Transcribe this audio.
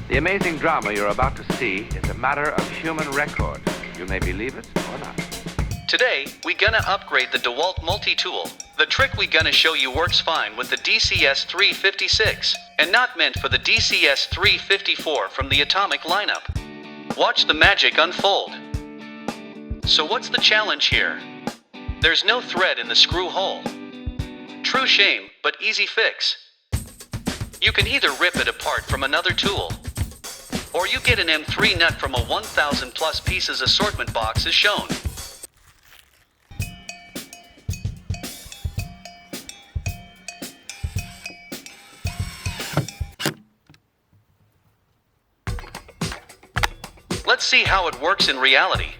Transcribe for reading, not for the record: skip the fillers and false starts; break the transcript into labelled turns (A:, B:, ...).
A: The amazing drama you're about to see is a matter of human record. You may believe it or not.
B: Today, we gonna upgrade the DeWalt Multitool. The trick we gonna show you works fine with the DCS356, and not meant for the DCS354 from the Atomic lineup. Watch the magic unfold. So what's the challenge here? There's no thread in the screw hole. True shame, but easy fix. You can either rip it apart from another tool, or you get an M3 nut from a 1,000 plus pieces assortment box as shown. Let's see how it works in reality.